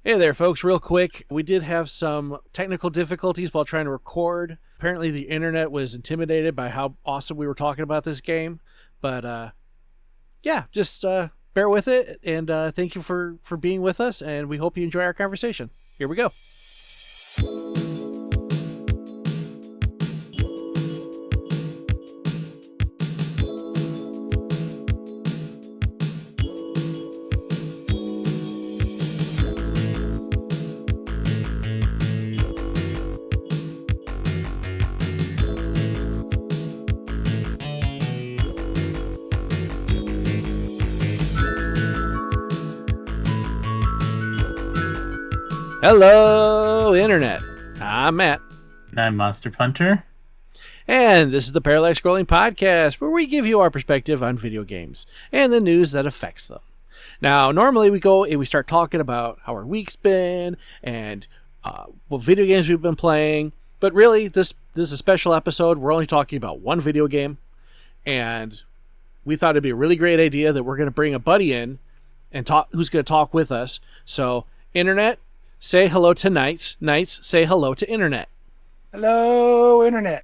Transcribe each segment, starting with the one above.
Hey there, folks. Real quick, we did have some technical difficulties while trying to record. Apparently, the internet was intimidated by how awesome we were talking about this game. But yeah, just bear with it, and thank you for being with us. And we hope you enjoy our conversation. Here we go. Hello, internet. I'm Matt. And I'm Monster Punter. And this is the Parallax Scrolling Podcast, where we give you our perspective on video games and the news that affects them. Now, normally we go and we start talking about how our week's been and what video games we've been playing. But really, this is a special episode. We're only talking about one video game. And we thought it'd be a really great idea that we're going to bring a buddy in and talk, who's going to talk with us. So, internet, say hello to Knights. Knights, say hello to internet. Hello, internet.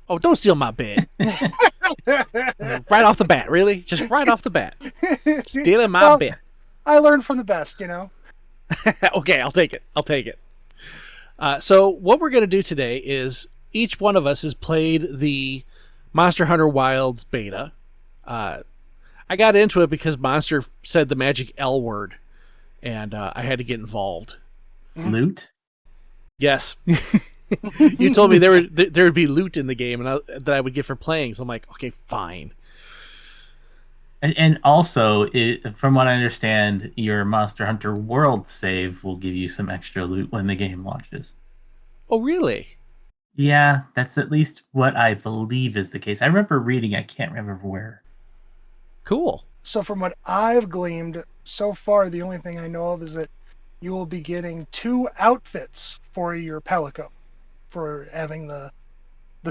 Oh, don't steal my bit. Right off the bat, really? Just right off the bat. Stealing my bit. I learned from the best, you know. Okay, I'll take it. So what we're going to do today is each one of us has played the Monster Hunter Wilds beta. I got into it because Monster said the magic L word, and I had to get involved. Loot? Yes. You told me there would be loot in the game and that I would get for playing, so I'm like, okay, fine. And also, from what I understand, your Monster Hunter World save will give you some extra loot when the game launches. Oh, really? Yeah, that's at least what I believe is the case. I remember reading, I can't remember where. Cool. So from what I've gleaned so far, the only thing I know of is that you will be getting 2 outfits for your Palico for having the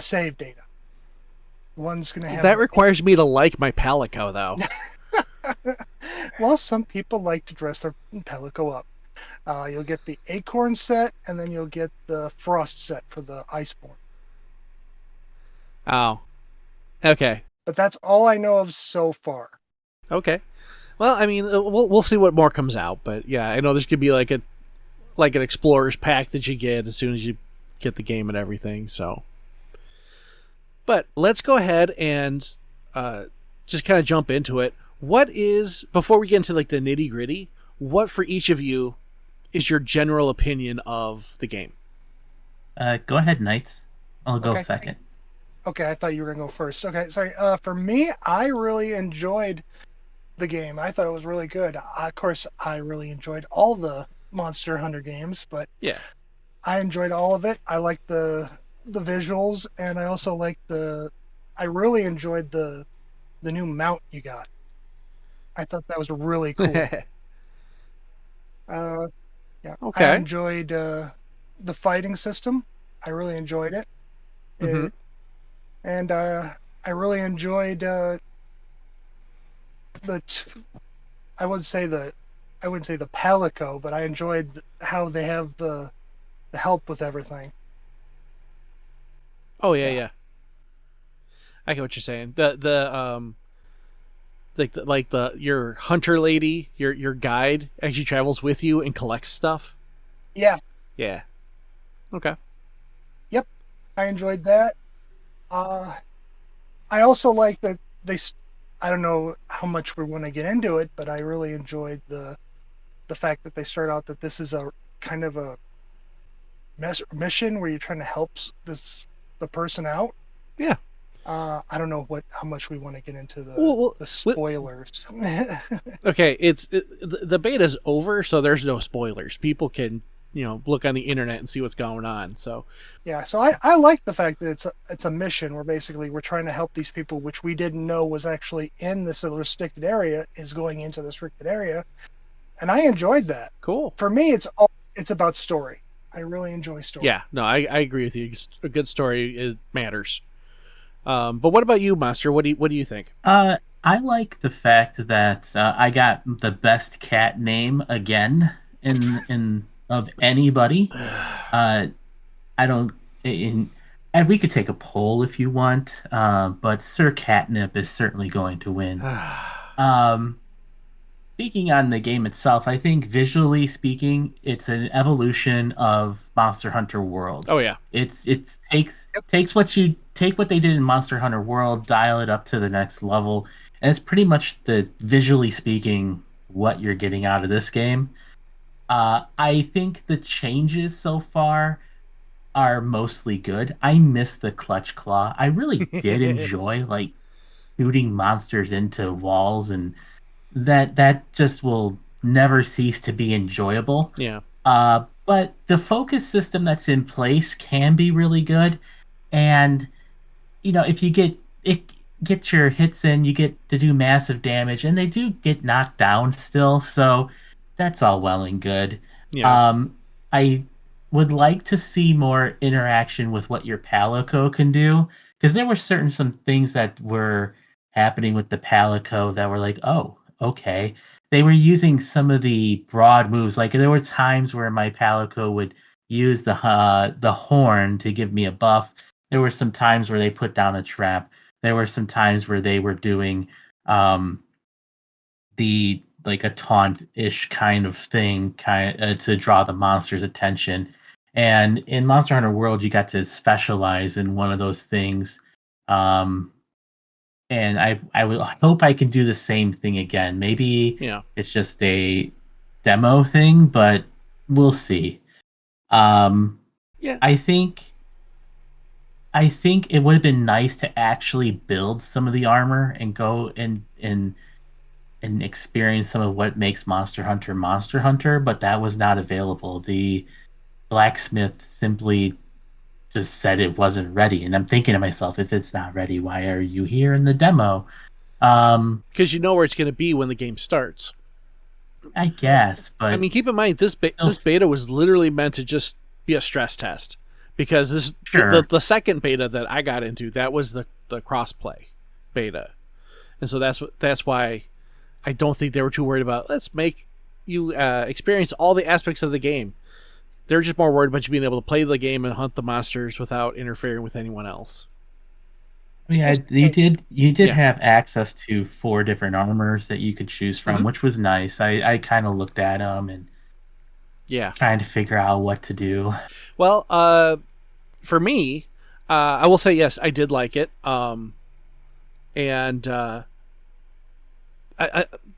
save data. One's going to have... That requires me to like my Palico, though. Well, some people like to dress their Palico up. You'll get the Acorn set, and then you'll get the Frost set for the Iceborne. Oh. Okay. But that's all I know of so far. Okay. Well, I mean, we'll see what more comes out, but yeah, I know there's gonna be like an explorer's pack that you get as soon as you get the game and everything. So, but let's go ahead and just kind of jump into it. What is, before we get into like the nitty gritty, what for each of you is your general opinion of the game? Go ahead, Knights. I'll go Okay. second. Okay, I thought you were going to go first. Okay, sorry. For me, I really enjoyed the game. I thought it was really good. Of course, I really enjoyed all the Monster Hunter games, but Yeah. I enjoyed all of it. I liked the visuals, and I also liked I really enjoyed the new mount you got. I thought that was really cool. Yeah. Okay. I enjoyed the fighting system. I really enjoyed it. Mhm. And I really enjoyed I wouldn't say the Palico, but I enjoyed how they have the help with everything. Oh yeah. I get what you're saying. Your hunter lady, your guide actually travels with you and collects stuff. Yeah. Yeah. Okay. Yep. I enjoyed that. I also like that I don't know how much we want to get into it, but I really enjoyed the fact that they start out that this is a kind of a mission where you're trying to help the person out. Yeah. I don't know how much we want to get into the spoilers. Okay, the beta's over, so there's no spoilers. People can look on the internet and see what's going on. So yeah, so I like the fact that it's a mission where basically we're trying to help these people, which we didn't know was actually in this restricted area, is going into the restricted area, and I enjoyed that. Cool. For me, it's about story. I really enjoy story. Yeah, no, I agree with you. A good story matters. But what about you, Monster? What do you think? I like the fact that I got the best cat name again in of anybody. Uh, I don't. And we could take a poll if you want, but Sir Catnip is certainly going to win. Um, Speaking on the game itself, I think visually speaking, it's an evolution of Monster Hunter World. Oh yeah. It's takes what they did in Monster Hunter World, dial it up to the next level, and it's pretty much the visually speaking what you're getting out of this game. I think the changes so far are mostly good. I miss the clutch claw. I really did enjoy like shooting monsters into walls, and that just will never cease to be enjoyable. Yeah. But the focus system that's in place can be really good, and if you get your hits in, you get to do massive damage, and they do get knocked down still, so that's all well and good. Yeah. I would like to see more interaction with what your Palico can do, because there were some things that were happening with the Palico that were like, oh, okay. They were using some of the broad moves. Like there were times where my Palico would use the horn to give me a buff. There were some times where they put down a trap. There were some times where they were doing the like a taunt-ish kind of thing, to draw the monster's attention. And in Monster Hunter World, you got to specialize in one of those things. And I will hope I can do the same thing again. Maybe Yeah. it's just a demo thing, but we'll see. Yeah. I think it would have been nice to actually build some of the armor and go and experience some of what makes Monster Hunter, but that was not available. The blacksmith simply just said it wasn't ready, and I'm thinking to myself, if it's not ready, why are you here in the demo? Because you know where it's going to be when the game starts. I guess, but I mean, keep in mind this beta was literally meant to just be a stress test, because the second beta that I got into, that was the crossplay beta, and so that's why I don't think they were too worried about let's make you experience all the aspects of the game. They're just more worried about you being able to play the game and hunt the monsters without interfering with anyone else. Yeah, you did have access to 4 different armors that you could choose from, which was nice. I kind of looked at them and trying to figure out what to do. Well, for me, I will say yes, I did like it. And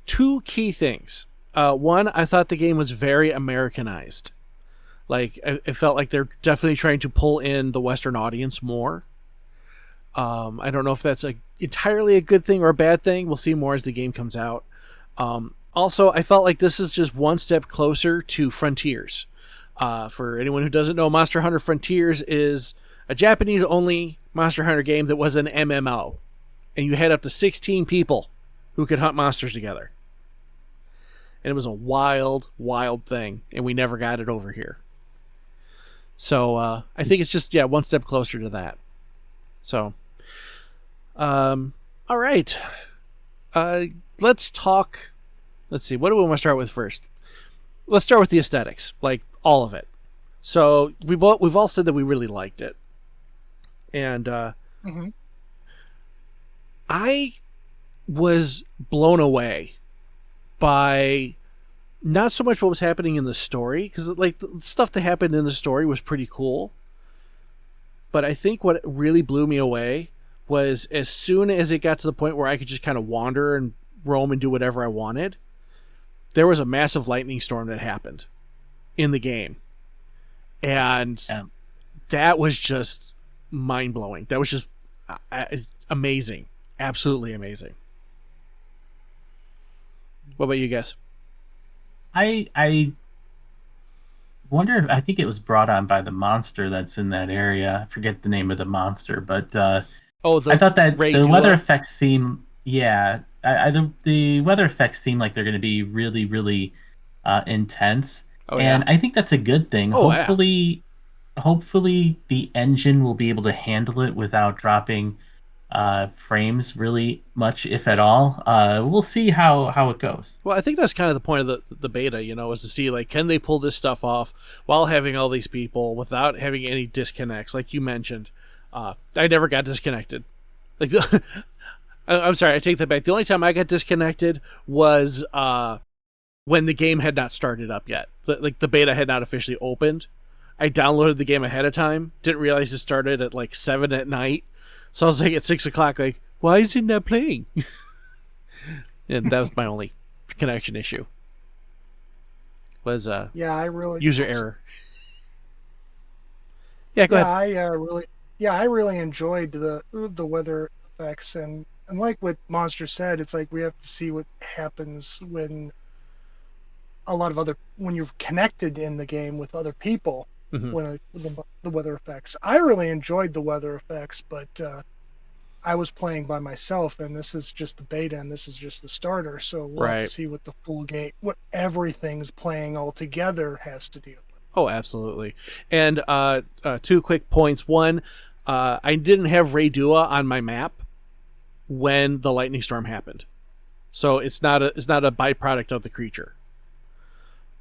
two key things. One, I thought the game was very Americanized. Like it felt like they're definitely trying to pull in the Western audience more. I don't know if that's entirely a good thing or a bad thing. We'll see more as the game comes out. Also, I felt like this is just one step closer to Frontiers. For anyone who doesn't know, Monster Hunter Frontiers is a Japanese-only Monster Hunter game that was an MMO. And you had up to 16 people who could hunt monsters together. And it was a wild, wild thing. And we never got it over here. So I think it's just, one step closer to that. So, all right. Let's talk. Let's see. What do we want to start with first? Let's start with the aesthetics, like all of it. So we've all said that we really liked it, and I was blown away by not so much what was happening in the story, because like the stuff that happened in the story was pretty cool. But I think what really blew me away was as soon as it got to the point where I could just kind of wander and roam and do whatever I wanted, there was a massive lightning storm that happened in the game. And that was just mind-blowing. That was just amazing. Absolutely amazing. What about you guys? I wonder if I think it was brought on by the monster that's in that area. I forget the name of the monster, but I thought that the weather effects seem the weather effects seem like they're going to be really, really intense, and I think that's a good thing. Hopefully the engine will be able to handle it without dropping frames really much, if at all. We'll see how it goes. Well, I think that's kind of the point of the beta, you know, is to see like can they pull this stuff off while having all these people without having any disconnects, like you mentioned. I never got disconnected. Like, I'm sorry, I take that back. The only time I got disconnected was when the game had not started up yet. Like the beta had not officially opened. I downloaded the game ahead of time. Didn't realize it started at like 7 at night. So I was like at 6 o'clock, like, why is it not playing? And that was my only connection issue. Was I really user error. Yeah, go ahead. I really enjoyed the weather effects, and like what Monster said, it's like we have to see what happens when when you're connected in the game with other people. Mhm. When the weather effects, I really enjoyed the weather effects, but I was playing by myself, and this is just the beta, and this is just the starter. So we'll have to Right. see what the full game, what everything's playing all together has to do. Oh, absolutely. And two quick points. One, I didn't have Raydua on my map when the lightning storm happened, so it's not a byproduct of the creature.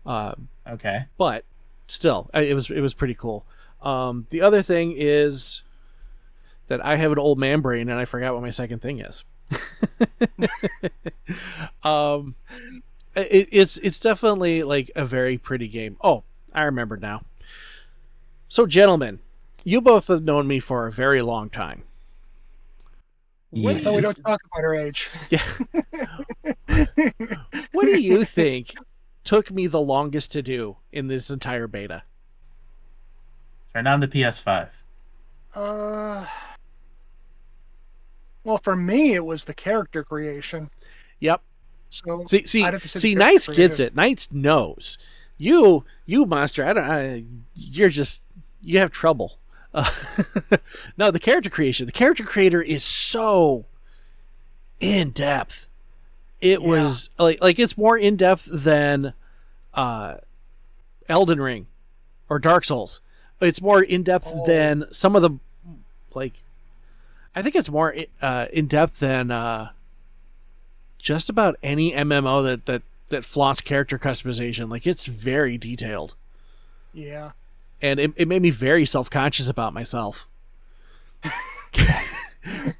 Okay. But still, it was pretty cool. The other thing is that I have an old man brain and I forgot what my second thing is. It's definitely like a very pretty game. Oh, I remember now. So, gentlemen, you both have known me for a very long time. So we don't talk about our age. Yeah. What do you think took me the longest to do in this entire beta? Turn on the PS5. Well, for me, it was the character creation. Yep. So See, Knights gets it. Knights knows. You, Monster. You have trouble. No, the character creation. The character creator is so in depth. It was like it's more in depth than Elden Ring or Dark Souls. It's more in depth than some of the like. I think it's more in depth than just about any MMO that flaunts character customization. Like it's very detailed. Yeah. And it made me very self-conscious about myself.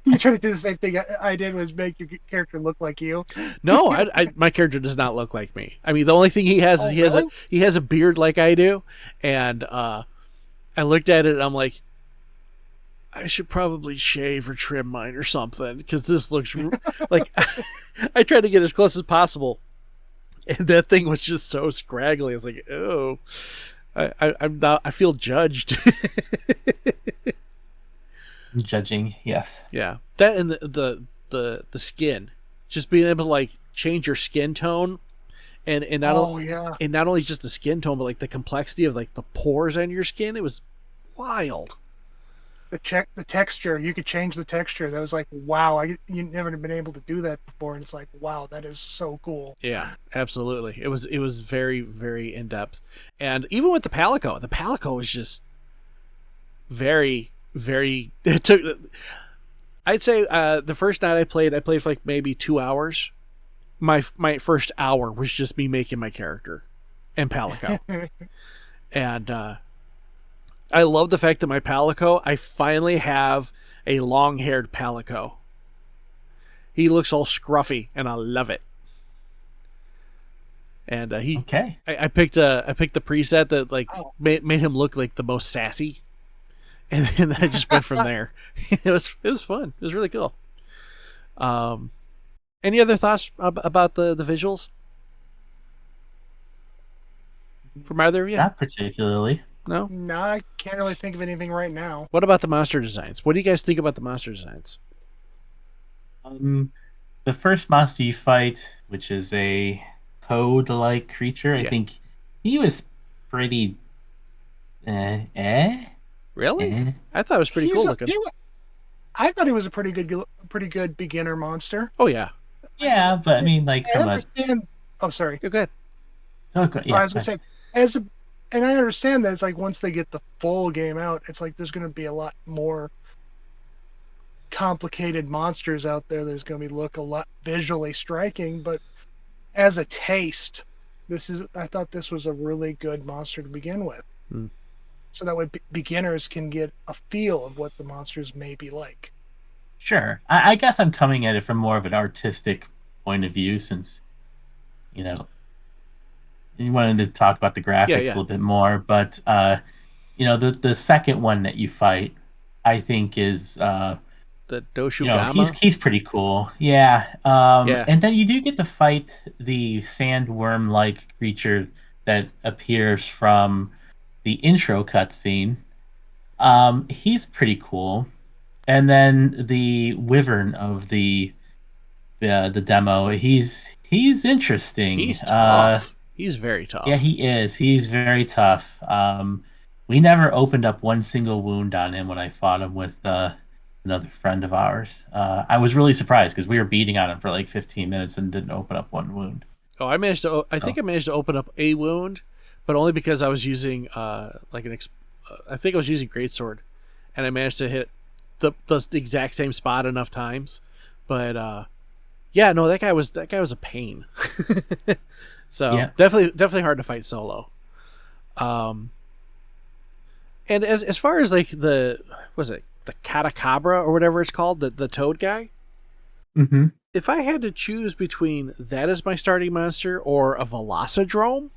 You try to do the same thing I did, was make your character look like you. No, my character does not look like me. I mean, the only thing he has is he has a beard like I do, and I looked at it and I'm like, I should probably shave or trim mine or something because this looks like I tried to get as close as possible, and that thing was just so scraggly. I was like, oh. I'm not. I feel judged. Judging, yes. Yeah, that and the skin, just being able to like change your skin tone, and not only just the skin tone, but like the complexity of like the pores on your skin. It was wild. The texture, you could change the texture. That was like, wow, you never been able to do that before, and it's like, wow, that is so cool. Yeah, absolutely. It was very, very in depth, and even with the Palico was just very, very. It took. I'd say the first night I played for like maybe 2 hours. My first hour was just me making my character and Palico, and. I love the fact that my Palico, I finally have a long-haired Palico. He looks all scruffy, and I love it. And Okay. I picked the preset that like made him look like the most sassy, and then I just went from there. It was fun. It was really cool. Any other thoughts about the visuals from either of you? Not particularly. No? No, I can't really think of anything right now. What about the monster designs? What do you guys think about the monster designs? The first monster you fight, which is a toad-like creature, I think he was pretty. Really? I thought it was pretty cool looking. I thought he was a pretty good beginner monster. Oh yeah. Yeah, but I mean, like, I understand. Oh, sorry. Go ahead. Okay, yeah, I was gonna say, and I understand that it's like once they get the full game out, it's like there's going to be a lot more complicated monsters out there. There's going to be look a lot visually striking, but as a taste, I thought this was a really good monster to begin with. So that way beginners can get a feel of what the monsters may be like. Sure. I guess I'm coming at it from more of an artistic point of view, since you wanted to talk about the graphics a little bit more. But the second one that you fight, I think is the Doshugama. He's pretty cool. Yeah. And then you do get to fight the sandworm-like creature that appears from the intro cutscene. He's pretty cool. And then the wyvern of the demo, he's interesting. He's tough. He's very tough. Yeah, he is. He's very tough. We never opened up one single wound on him when I fought him with another friend of ours. I was really surprised because we were beating on him for like 15 minutes and didn't open up one wound. Oh, I managed to. I think I managed to open up a wound, but only because I was using I think I was using greatsword, and I managed to hit the exact same spot enough times. But that guy was a pain. So definitely hard to fight solo. And as far as like the Catacabra or whatever it's called, the toad guy. Mm-hmm. If I had to choose between that as my starting monster or a Velocidrome,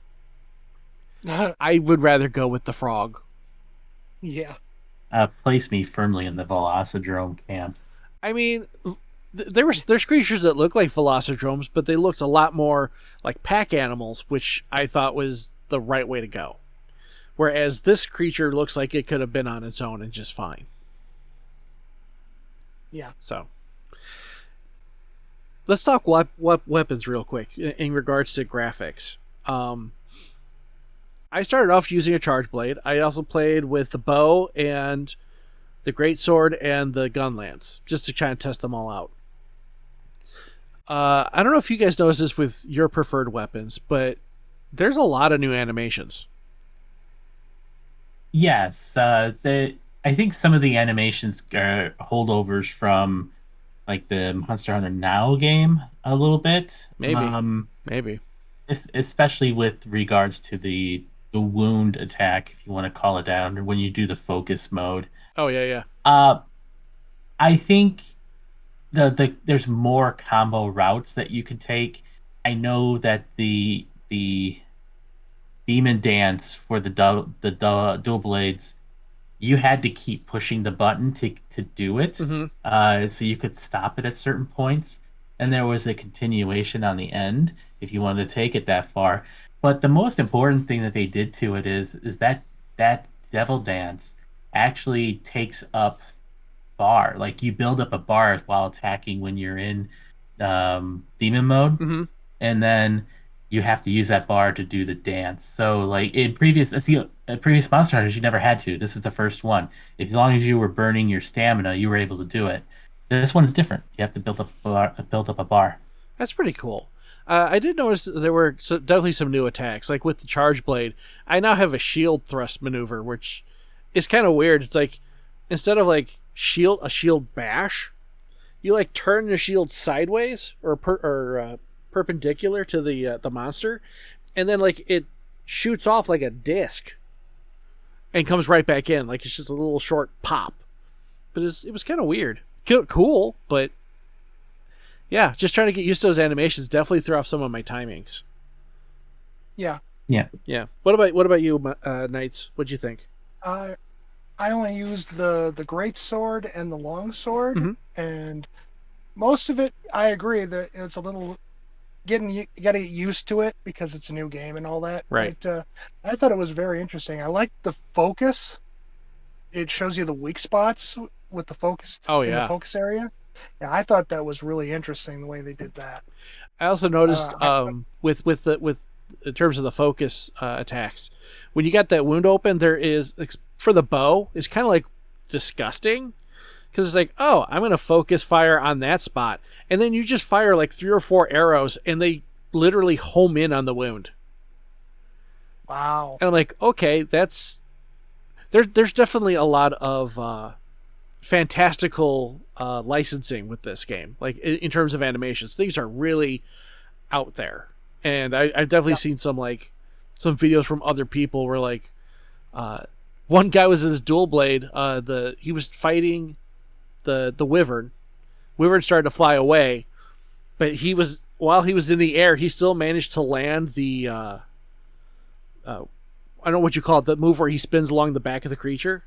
I would rather go with the frog. Yeah. Place me firmly in the Velocidrome camp. I mean, there's creatures that look like Velocidromes, but they looked a lot more like pack animals, which I thought was the right way to go. Whereas this creature looks like it could have been on its own and just fine. Yeah. So let's talk weapons real quick in regards to graphics. I started off using a charge blade. I also played with the bow and the greatsword and the gun lance, just to try and test them all out. I don't know if you guys noticed this with your preferred weapons, but there's a lot of new animations. Yes, I think some of the animations are holdovers from like the Monster Hunter Now game a little bit. Maybe. Especially with regards to the wound attack, if you want to call it that, or when you do the focus mode. Oh yeah. I think there's more combo routes that you can take. I know that the Demon Dance for the dual blades, you had to keep pushing the button to do it, so you could stop it at certain points, and there was a continuation on the end if you wanted to take it that far. But the most important thing that they did to it is that Devil Dance actually takes up bar. Like, you build up a bar while attacking when you're in demon mode, and then you have to use that bar to do the dance. So, like, in previous Monster Hunters, you never had to. This is the first one. As long as you were burning your stamina, you were able to do it. This one's different. You have to build up a bar. That's pretty cool. I did notice that there were definitely some new attacks. Like with the charge blade, I now have a shield thrust maneuver, which is kind of weird. It's like, instead of like a shield bash, you like turn your shield sideways or perpendicular to the monster, and then like it shoots off like a disc and comes right back in. Like, it's just a little short pop. But it was kind of weird. Cool, but yeah, just trying to get used to those animations. Definitely threw off some of my timings. Yeah. What about you, Knights? What'd you think? I only used the great sword and the long sword, and most of it, I agree that it's a little you got to get used to it because it's a new game and all that. Right. But, I thought it was very interesting. I liked the focus. It shows you the weak spots with the focus. In the focus area. Yeah, I thought that was really interesting the way they did that. I also noticed with in terms of the focus attacks, when you got that wound open, there is, for the bow, it's kind of like disgusting, because it's like, oh, I'm gonna focus fire on that spot, and then you just fire like 3 or 4 arrows, and they literally home in on the wound. Wow. And I'm like, okay, there's definitely a lot of fantastical licensing with this game. Like in terms of animations, things are really out there. And I've definitely seen some videos from other people where one guy was in his dual blade. He was fighting the wyvern. Wyvern started to fly away, but while he was in the air, he still managed to land the I don't know what you call it, the move where he spins along the back of the creature.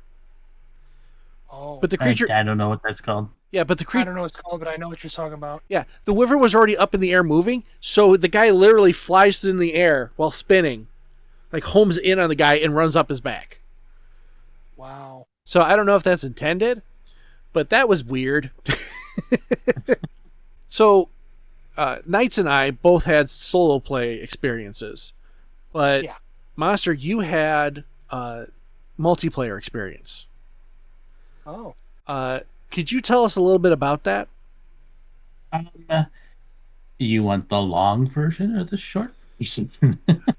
Oh, But the creature, I don't know what that's called. yeah, but the I creature, don't know what it's called, but I know what you're talking about. yeah, the wyvern was already up in the air moving, so the guy literally flies in the air while spinning, like homes in on the guy and runs up his back. Wow. So I don't know if that's intended, but that was weird. So, Knights and I both had solo play experiences, but Yeah. Monster, you had multiplayer experience. Oh. Could you tell us a little bit about that? Um, you want the long version or the short version?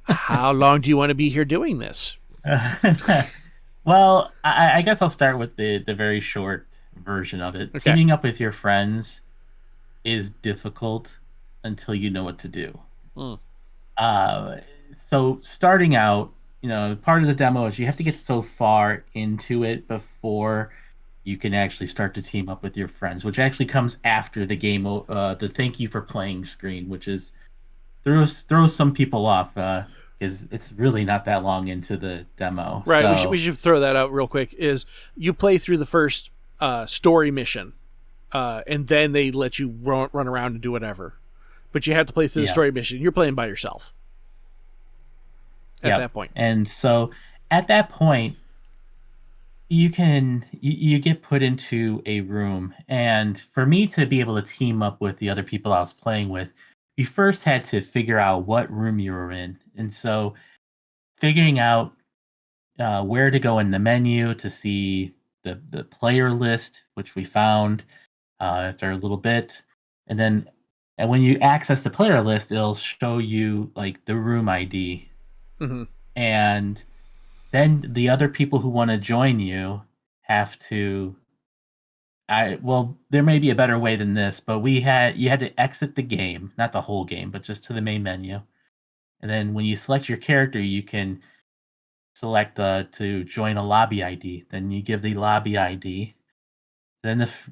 How long do you want to be here doing this? Well, I guess I'll start with the very short version of it. Okay. Teaming up with your friends is difficult until you know what to do. Mm. So starting out, part of the demo is you have to get so far into it before you can actually start to team up with your friends, which actually comes after the game, the thank you for playing screen, which is throws some people off, because it's really not that long into the demo. Right. So, We should throw that out real quick. Is you play through the first story mission, and then they let you run around and do whatever, but you have to play through the Yeah. story mission. You're playing by yourself at that point. And so at that point, you get put into a room, and for me to be able to team up with the other people I was playing with, you first had to figure out what room you were in. And so figuring out where to go in the menu to see the player list, which we found after a little bit, and when you access the player list, it'll show you like the room ID, Mm-hmm. and then the other people who want to join you have to. There may be a better way than this, but you had to exit the game, not the whole game, but just to the main menu, and then when you select your character, you can select to join a lobby ID. Then you give the lobby ID. Then if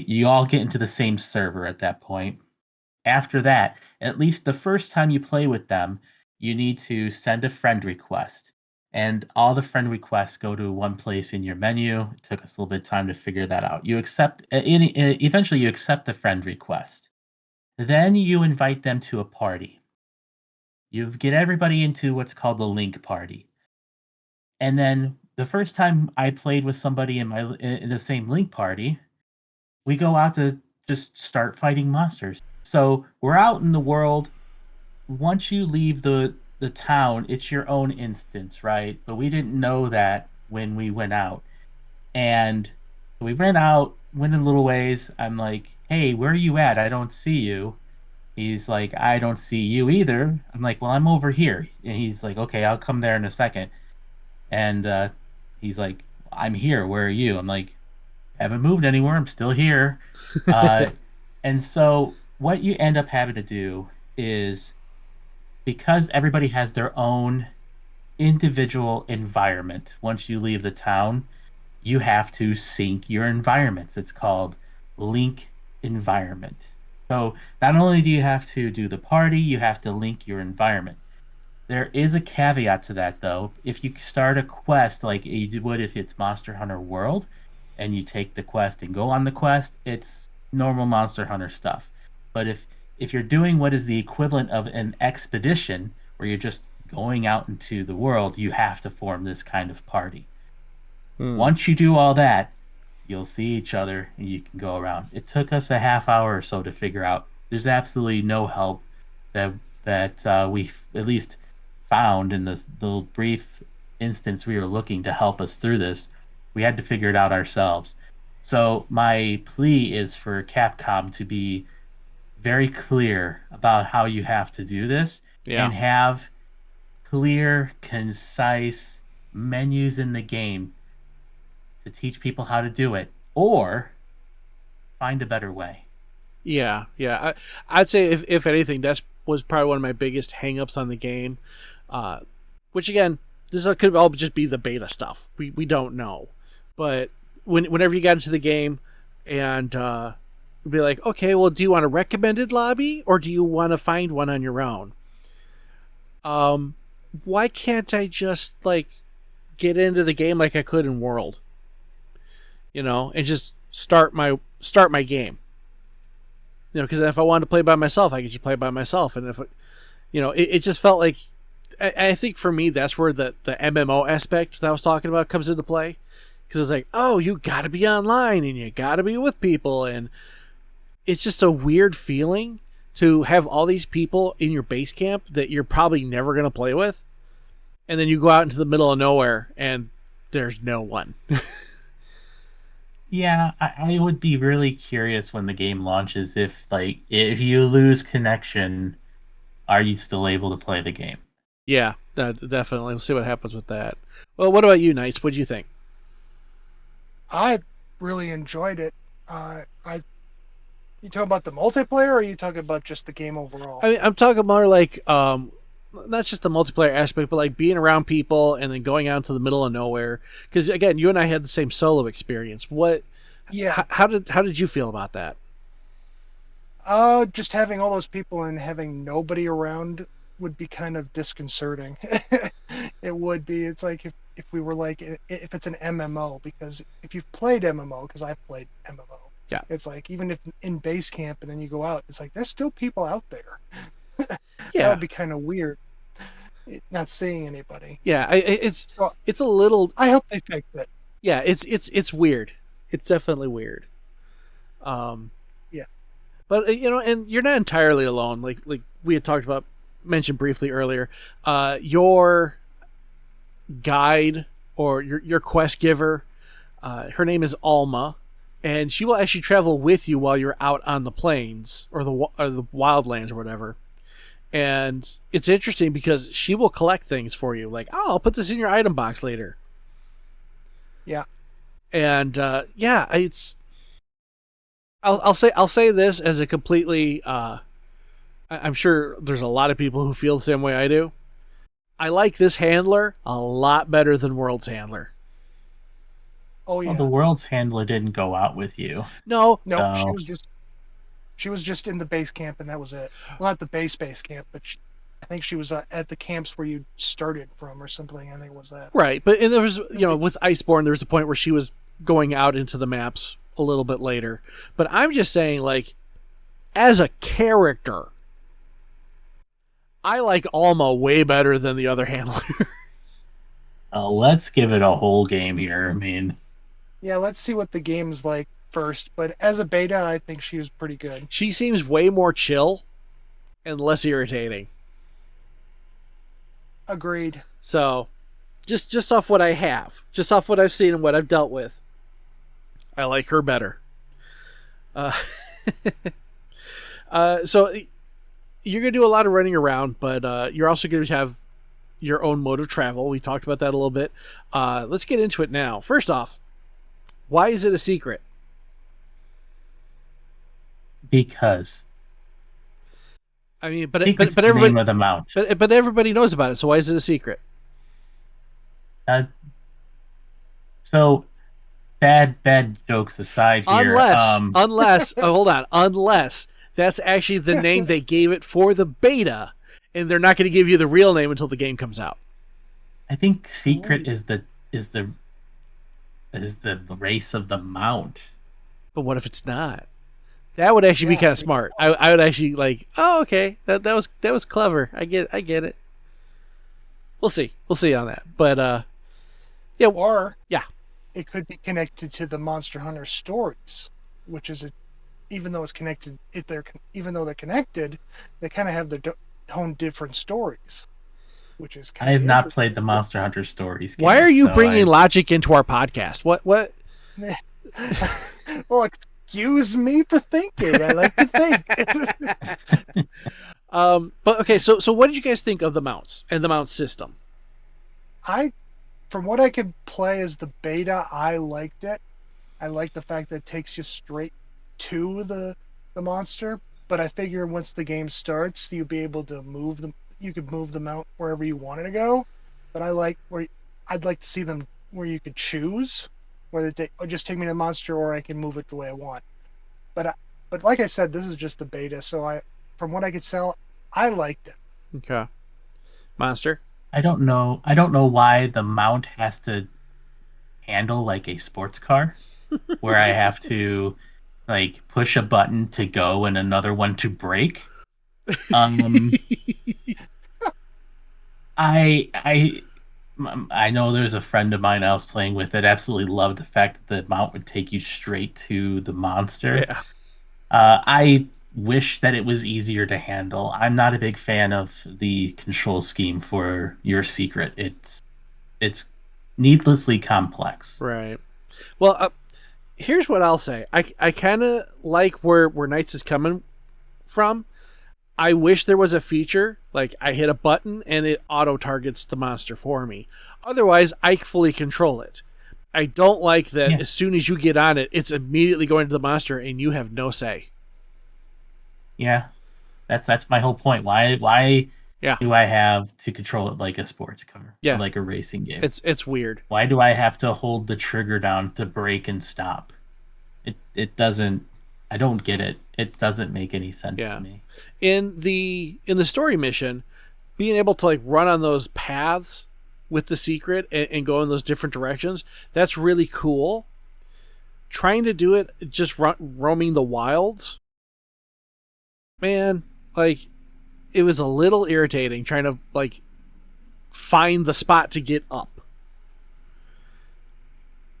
you all get into the same server at that point. After that, at least the first time you play with them, you need to send a friend request. And all the friend requests go to one place in your menu. It took us a little bit of time to figure that out. Eventually you accept the friend request. Then you invite them to a party. You get everybody into what's called the link party. And then the first time I played with somebody in the same link party, we go out to just start fighting monsters. So we're out in the world. Once you leave the town, it's your own instance, right? But we didn't know that when we went out. And we went out, went a little ways. I'm like, hey, where are you at? I don't see you. He's like, I don't see you either. I'm like, well, I'm over here. And he's like, okay, I'll come there in a second. And he's like, I'm here. Where are you? I'm like, haven't moved anywhere. I'm still here. And so what you end up having to do is, because everybody has their own individual environment, once you leave the town, you have to sync your environments. It's called link environment. So not only do you have to do the party, you have to link your environment. There is a caveat to that, though. If you start a quest like you would if it's Monster Hunter World, and you take the quest and go on the quest, it's normal Monster Hunter stuff. But if you're doing what is the equivalent of an expedition, where you're just going out into the world, you have to form this kind of party. Once you do all that, you'll see each other and you can go around. It took us a half hour or so to figure out. There's absolutely no help that we at least found in the brief instance we were looking to help us through this. We had to figure it out ourselves. So my plea is for Capcom to be very clear about how you have to do this, and have clear, concise menus in the game to teach people how to do it. or find a better way. Yeah. I'd say if anything, that was probably one of my biggest hangups on the game. Which again, this could all just be the beta stuff. We don't know, but whenever you got into the game, and it'd be like, okay, well, do you want a recommended lobby or do you want to find one on your own? Why can't I just like get into the game like I could in World? And just start my game. Because if I wanted to play by myself, I could just play by myself. And if it just felt like, I think for me that's where the MMO aspect that I was talking about comes into play. Because it's like, oh, you got to be online and you got to be with people, and it's just a weird feeling to have all these people in your base camp that you're probably never going to play with, and then you go out into the middle of nowhere and there's no one. Yeah, I would be really curious when the game launches if you lose connection, are you still able to play the game? Yeah, definitely. We'll see what happens with that. Well, what about you, Knights? What do you think? I really enjoyed it. You talking about the multiplayer, or are you talking about just the game overall? I mean, I'm talking more like not just the multiplayer aspect, but like being around people and then going out into the middle of nowhere. Because again, you and I had the same solo experience. Yeah. How did you feel about that? Just having all those people and having nobody around would be kind of disconcerting. It would be. It's like if we were like, if it's an MMO, because if you've played MMO, because I've played MMO, yeah, it's like even if in base camp and then you go out, it's like there's still people out there. Yeah, that would be kind of weird. Not seeing anybody. Yeah, it's a little. I hope they fix it. Yeah, it's weird. It's definitely weird. Yeah, but and you're not entirely alone. Like we had mentioned briefly earlier. Your guide or your quest giver, her name is Alma, and she will actually travel with you while you're out on the plains or the wildlands or whatever. And it's interesting because she will collect things for you, like, oh, I'll put this in your item box later. Yeah, and it's. I'll say this as a completely. I'm sure there's a lot of people who feel the same way I do. I like this handler a lot better than World's handler. Oh yeah. Well, the World's handler didn't go out with you. No, she was just in the base camp and that was it. Well, not the base camp, but I think she was at the camps where you started from or something. I think it was that. Right, but and there was with Iceborne, there was a point where she was going out into the maps a little bit later. But I'm just saying, like, as a character, I like Alma way better than the other handler. Let's give it a whole game here. I mean, yeah, let's see what the game's like first. But as a beta, I think she was pretty good. She seems way more chill and less irritating. Agreed. So, just off what I have, just off what I've seen and what I've dealt with, I like her better. So you're going to do a lot of running around, but you're also going to have your own mode of travel. We talked about that a little bit. Let's get into it now. First off, why is it a secret? Because. I mean, but everybody, name of the mount. But everybody knows about it. So why is it a secret? So bad jokes aside here. Unless hold on, unless that's actually the name they gave it for the beta, and they're not going to give you the real name until the game comes out. I think secret is the race of the mount. But what if it's not? That would actually be kind of smart. I would actually like. Oh, okay. That was clever. I get it. We'll see on that. But yeah. Or yeah, it could be connected to the Monster Hunter stories, which is even though it's connected. Even though they're connected, they kind of have their own different stories, which is kind I of. have not played the Monster Hunter stories. Why are you bringing logic into our podcast? What? Well, excuse me for thinking. I like to think. But okay, so what did you guys think of the mounts and the mount system? From what I could play as the beta, I liked it. I like the fact that it takes you straight to the monster. But I figure once the game starts, you'll be able to move them. You could move them out wherever you wanted to go. But I'd like to see them where you could choose whether or just take me to the monster, or I can move it the way I want. But like I said, this is just the beta, so from what I could tell, I liked it. Okay. Monster? I don't know. I don't know why the mount has to handle like a sports car, where I have to like push a button to go and another one to brake. I know there's a friend of mine I was playing with that absolutely loved the fact that the mount would take you straight to the monster. Yeah. I wish that it was easier to handle. I'm not a big fan of the control scheme for your secret. It's needlessly complex. Right. Well, here's what I'll say. I kind of like where Knights is coming from. I wish there was a feature like I hit a button and it auto targets the monster for me. Otherwise, I fully control it. I don't like that as soon as you get on it, it's immediately going to the monster and you have no say. Yeah, that's my whole point. Why do I have to control it like a sports car? Yeah, like a racing game. It's weird. Why do I have to hold the trigger down to brake and stop? It doesn't. I don't get it. It doesn't make any sense to me. In the story mission, being able to like run on those paths with the secret and go in those different directions, that's really cool. Trying to do it just roaming the wilds, man, like it was a little irritating trying to like find the spot to get up.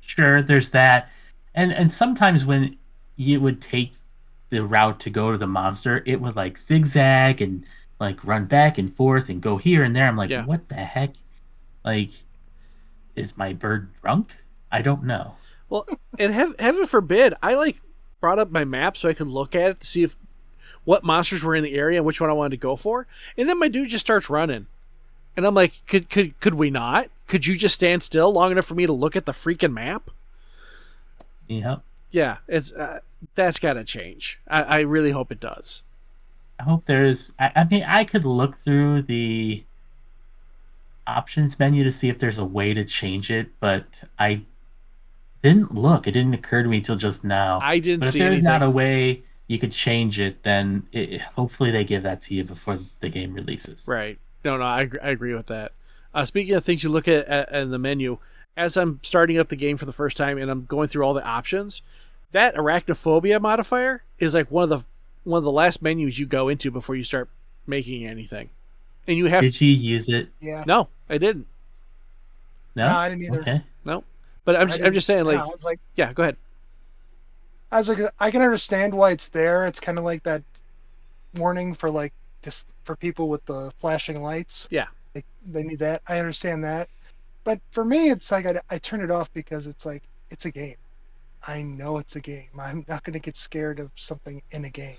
Sure, there's that. And sometimes when you would take the route to go to the monster, it would like zigzag and like run back and forth and go here and there. I'm like, what the heck? Like, is my bird drunk? I don't know. Well, and heaven forbid, I like brought up my map so I could look at it to see what monsters were in the area and which one I wanted to go for. And then my dude just starts running. And I'm like, could we not? Could you just stand still long enough for me to look at the freaking map? Yep. Yeah, it's that's got to change. I really hope it does. I hope there's... I mean, I could look through the options menu to see if there's a way to change it, but I didn't look. It didn't occur to me till just now. I didn't see anything. But if there's not a way you could change it, then hopefully they give that to you before the game releases. Right. No, I agree with that. Speaking of things you look at in the menu, as I'm starting up the game for the first time and I'm going through all the options, that arachnophobia modifier is like one of the last menus you go into before you start making anything. And you have... Did you use it? Yeah. No, I didn't. No, I didn't either. Okay. No, but I'm just saying, like, I was like, yeah, go ahead. I was like, I can understand why it's there. It's kind of like that warning for like just for people with the flashing lights. Yeah, they need that. I understand that, but for me, it's like I turn it off because it's like it's a game. I know it's a game. I'm not going to get scared of something in a game.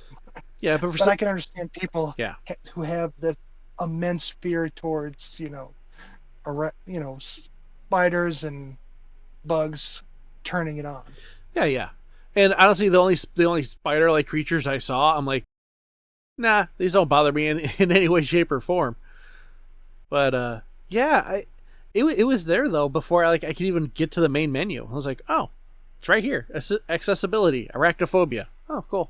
Yeah, but I can understand people yeah. who have the immense fear towards spiders and bugs turning it on. Yeah. And honestly, the only spider-like creatures I saw, I'm like, nah, these don't bother me in any way, shape, or form. But it was there though before I could even get to the main menu. I was like, oh, it's right here. Accessibility, arachnophobia. Oh, cool.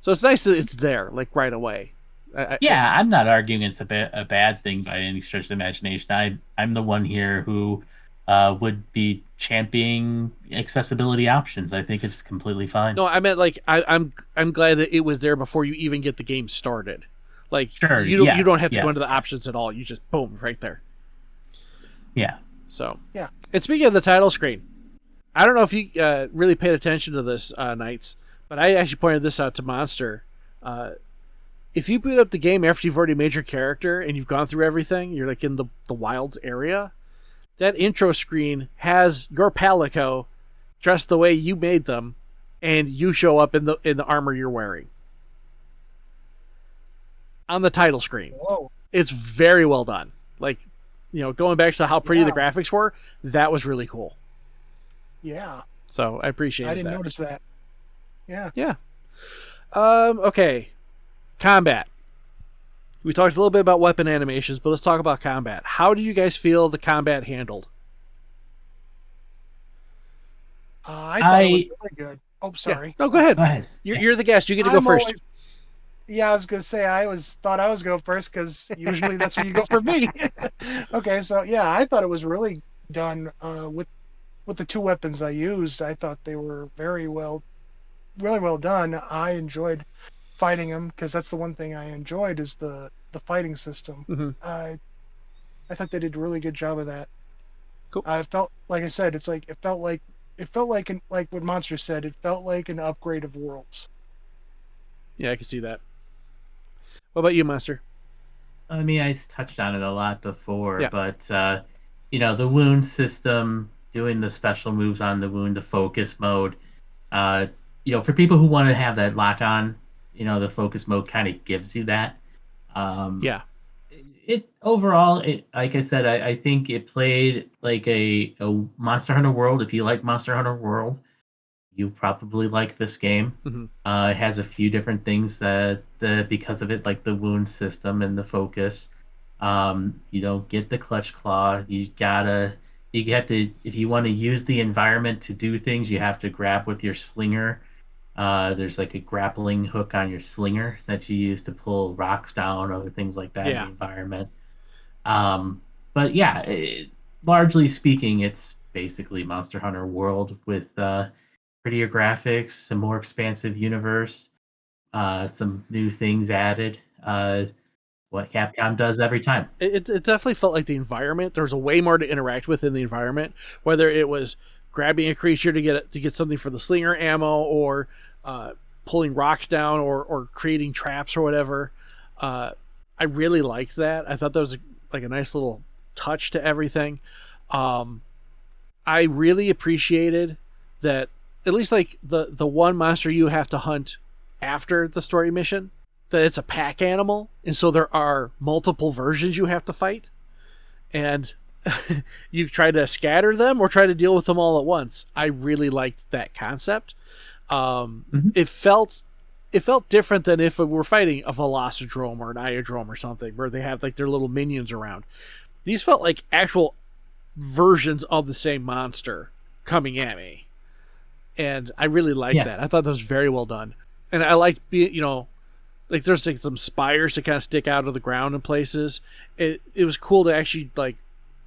So it's nice that it's there, like right away. I'm not arguing it's a bad thing by any stretch of the imagination. I'm the one here who would be championing accessibility options. I think it's completely fine. No, I meant like I'm glad that it was there before you even get the game started. Like, sure, you don't have to go into the options at all. You just boom right there. Yeah. So yeah. And speaking of the title screen, I don't know if you really paid attention to this, Knights, but I actually pointed this out to Monster. If you boot up the game after you've already made your character and you've gone through everything, you're like in the wilds area, that intro screen has your Palico dressed the way you made them, and you show up in the armor you're wearing on the title screen. Whoa. It's very well done. Like, going back to how pretty the graphics were, that was really cool. Yeah. So I appreciate I didn't that. notice that. Yeah. Yeah. Okay. Combat. We talked a little bit about weapon animations, but let's talk about combat. How do you guys feel the combat handled? I thought it was I really good. Oh, Yeah. sorry. No, go ahead. Go ahead. You're the guest. You get to go I'm first. always. Yeah, I was gonna say thought I was go first because usually that's where you go for me. Okay, so yeah, I thought it was really done with the two weapons I used. I thought they were really well done. I enjoyed fighting them because that's the one thing I enjoyed is the fighting system. Mm-hmm. I thought they did a really good job of that. Cool. I felt like I said, it felt like what Monster said. It felt like an upgrade of Worlds. Yeah, I can see that. What about you, Monster? I mean, I touched on it a lot before, Yeah. but the wound system, doing the special moves on the wound, the focus mode. Uh, for people who want to have that lock on, the focus mode kind of gives you that. Yeah. It overall, like I said, I think it played like a Monster Hunter World. If you like Monster Hunter World, you probably like this game. Mm-hmm. It has a few different things that because of it, like the wound system and the focus. You don't get the clutch claw. You have to, if you want to use the environment to do things, you have to grab with your slinger. There's like a grappling hook on your slinger that you use to pull rocks down, other things like that in Yeah. the environment. But yeah, largely speaking, it's basically Monster Hunter World with prettier graphics, a more expansive universe, some new things added. What Capcom does every time. It definitely felt like the environment. There was a way more to interact with in the environment, whether it was grabbing a creature to get something for the slinger ammo, or pulling rocks down, or creating traps or whatever. I really liked that. I thought that was like a nice little touch to everything. I really appreciated that, at least like the one monster you have to hunt after the story mission, that it's a pack animal, and so there are multiple versions you have to fight, and you try to scatter them or try to deal with them all at once. I really liked that concept. It felt different than if we were fighting a Velocidrome or an Iodrome or something, where they have like their little minions around. These felt like actual versions of the same monster coming at me, and I really liked that. I thought that was very well done, and I liked being, like there's like some spires that kind of stick out of the ground in places. It was cool to actually like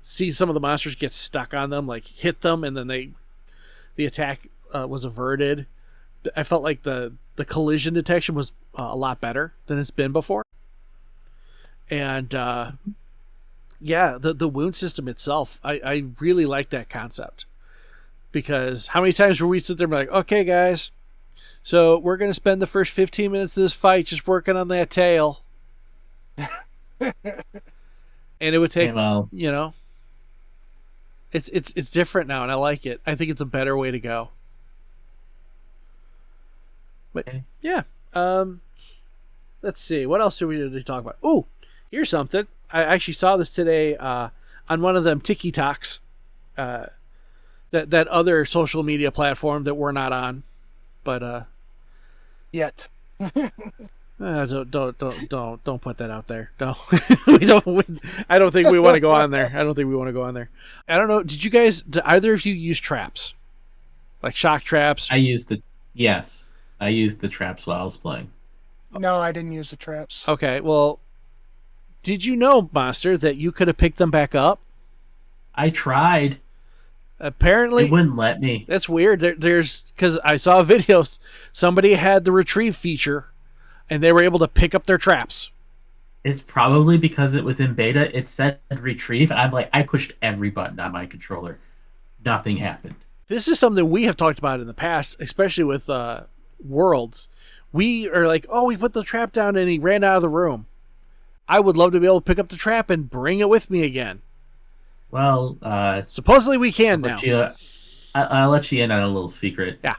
see some of the monsters get stuck on them, like hit them, and then the attack was averted. I felt like the collision detection was a lot better than it's been before. And yeah, the wound system itself, I really like that concept, because how many times were we sit there and be like, okay guys, so we're going to spend the first 15 minutes of this fight just working on that tail. And it would take, it's different now, and I like it. I think it's a better way to go. But yeah, let's see. What else do we need to talk about? Oh, here's something. I actually saw this today on one of them TikToks, that other social media platform that we're not on, but yet. Don't put that out there. No, I don't think we want to go on there. I don't know. Did either of you use traps, like shock traps? Yes, I used the traps while I was playing. No, I didn't use the traps. Okay, well, did you know, Monster, that you could have picked them back up? I tried. Apparently, it wouldn't let me. That's weird. There's because I saw videos. Somebody had the retrieve feature, and they were able to pick up their traps. It's probably because it was in beta. It said retrieve. I pushed every button on my controller. Nothing happened. This is something we have talked about in the past, especially with Worlds. We are like, oh, we put the trap down and he ran out of the room. I would love to be able to pick up the trap and bring it with me again. Well, supposedly we can now. I'll let you in on a little secret. Yeah.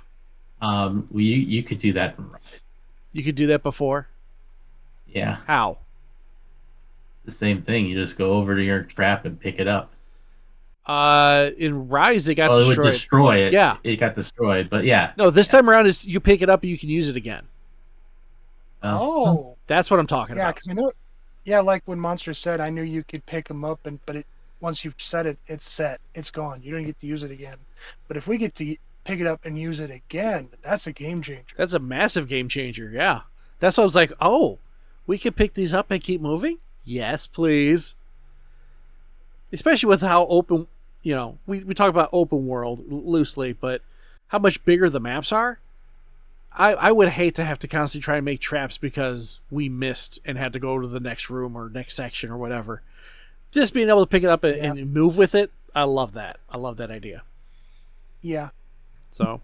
You could do that. You could do that before? Yeah. How? The same thing. You just go over to your trap and pick it up. In Rise, they got Well, it destroyed. would destroy it. Yeah. It got destroyed, but yeah. No, this time around, you pick it up and you can use it again. Oh. That's what I'm talking Yeah, about. because I know. Yeah, like when Monster said, I knew you could pick them up, but once you've set it, it's set. It's gone. You don't get to use it again. But if we get to pick it up and use it again, that's a game changer. That's a massive game changer. Yeah. That's why I was like, oh, we could pick these up and keep moving? Yes, please. Especially with how open, we talk about open world loosely, but how much bigger the maps are. I would hate to have to constantly try and make traps because we missed and had to go to the next room or next section or whatever. Just being able to pick it up and move with it, I love that. I love that idea. Yeah. So,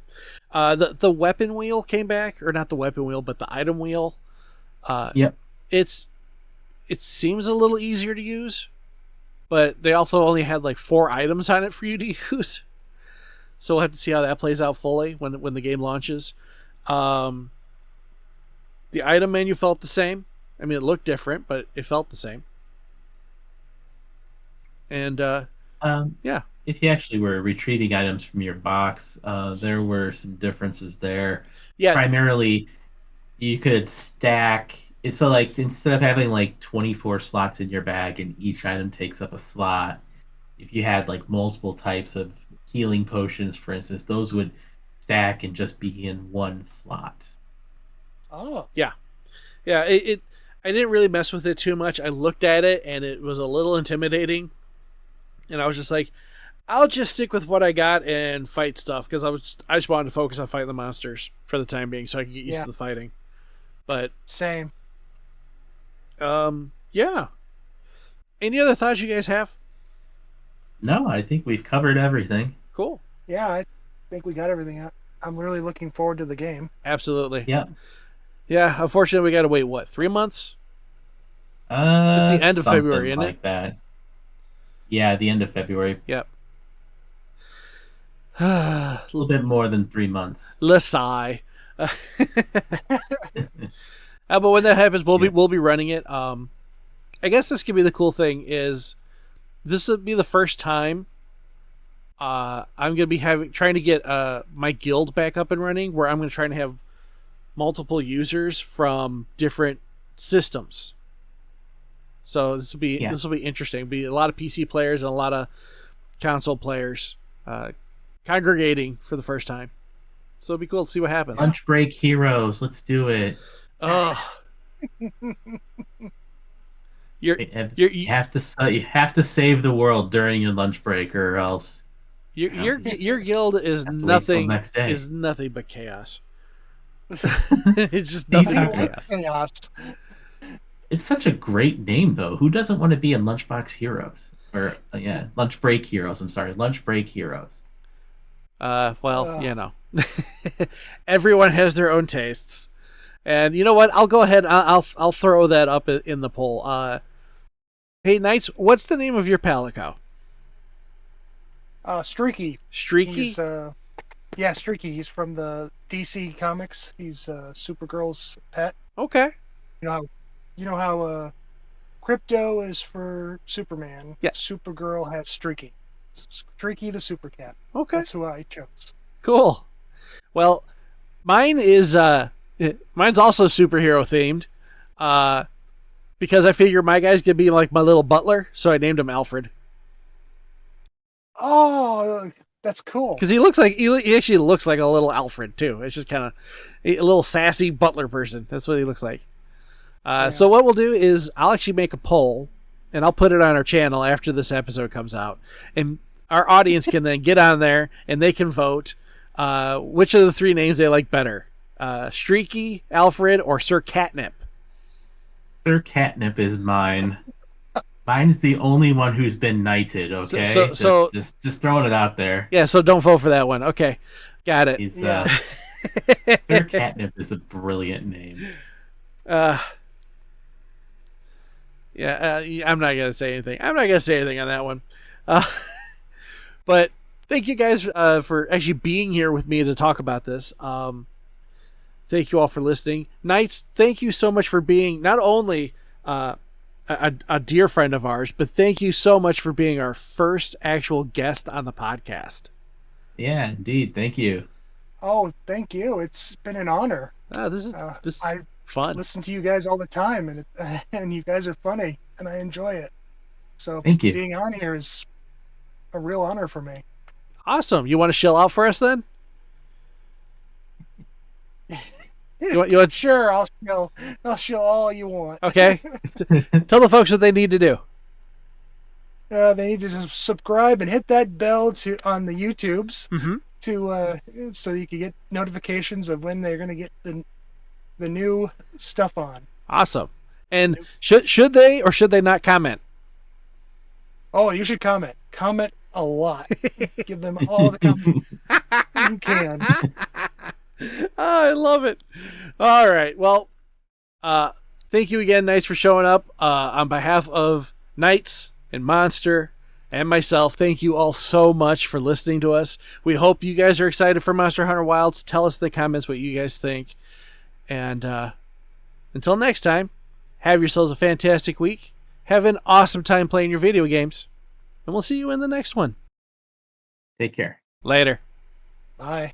the weapon wheel came back, or not the weapon wheel, but the item wheel. Yep. It seems a little easier to use, but they also only had like 4 items on it for you to use. So we'll have to see how that plays out fully when the game launches. The item menu felt the same. I mean, it looked different, but it felt the same. And yeah. If you actually were retrieving items from your box, there were some differences there. Yeah. Primarily, you could stack. So, like, instead of having like 24 slots in your bag and each item takes up a slot, if you had like multiple types of healing potions, for instance, those would stack and just be in one slot. Oh. Yeah. Yeah. I didn't really mess with it too much. I looked at it and it was a little intimidating. And I was just like, I'll just stick with what I got and fight stuff because I just wanted to focus on fighting the monsters for the time being so I can get used to the fighting. But same. Yeah. Any other thoughts you guys have? No, I think we've covered everything. Cool. Yeah, I think we got everything out. I'm really looking forward to the game. Absolutely. Yeah. Yeah. Unfortunately, we got to wait 3 months? It's the end of February, isn't it? That. Yeah, the end of February. Yep. A little bit more than 3 months. Let's sigh. But when that happens, we'll be running it. I guess this could be the cool thing is this would be the first time I'm gonna be trying to get my guild back up and running, where I'm gonna try and have multiple users from different systems. So this will be interesting. It'll be a lot of PC players and a lot of console players congregating for the first time. So it'll be cool to see what happens. Lunch break heroes, let's do it. Oh, you have to save the world during your lunch break, or else your guild is nothing but chaos. It's just nothing but chaos. It's such a great name, though. Who doesn't want to be in Lunchbox Heroes? Or Lunch Break Heroes. I'm sorry, Lunch Break Heroes. Everyone has their own tastes. And you know what? I'll go ahead. I'll throw that up in the poll. Hey, Knights, what's the name of your Palico? Streaky. Streaky? Streaky. He's from the DC comics. He's Supergirl's pet. Okay. You know how Crypto is for Superman. Yeah. Supergirl has Streaky. Streaky the Super Cat. Okay. That's who I chose. Cool. Well, mine is mine's also superhero themed. Because I figure my guy's gonna be like my little butler, so I named him Alfred. Oh, that's cool. Because he actually looks like a little Alfred too. It's just kind of a little sassy butler person. That's what he looks like. So what we'll do is I'll actually make a poll, and I'll put it on our channel after this episode comes out, and our audience can then get on there and they can vote which of the 3 names they like better: Streaky, Alfred, or Sir Catnip. Sir Catnip is mine. Mine's the only one who's been knighted. Okay, so just throwing it out there. Yeah, so don't vote for that one. Okay, got it. Sir Catnip is a brilliant name. I'm not gonna say anything. I'm not gonna say anything on that one. But thank you guys for actually being here with me to talk about this. Thank you all for listening. Knights, thank you so much for being not only a a dear friend of ours, but thank you so much for being our first actual guest on the podcast. Yeah, indeed. Thank you. Oh, thank you. It's been an honor. This is I fun. listen to you guys all the time, and and you guys are funny, and I enjoy it. So Thank you. being on here is a real honor for me. Awesome. You want to shell out for us then? You want... Sure, I'll show all you want. Okay. Tell the folks what they need to do. They need to subscribe and hit that bell on the YouTubes Mm-hmm. so you can get notifications of when they're going to get the new stuff on. Awesome. And should they or should they not comment? Oh, you should comment. Comment a lot. Give them all the comments you can. Oh, I love it. All right. Well, thank you again, Knights, for showing up. On behalf of Knights and Monster and myself, thank you all so much for listening to us. We hope you guys are excited for Monster Hunter Wilds. Tell us in the comments what you guys think. And until next time, have yourselves a fantastic week. Have an awesome time playing your video games. And we'll see you in the next one. Take care. Later. Bye.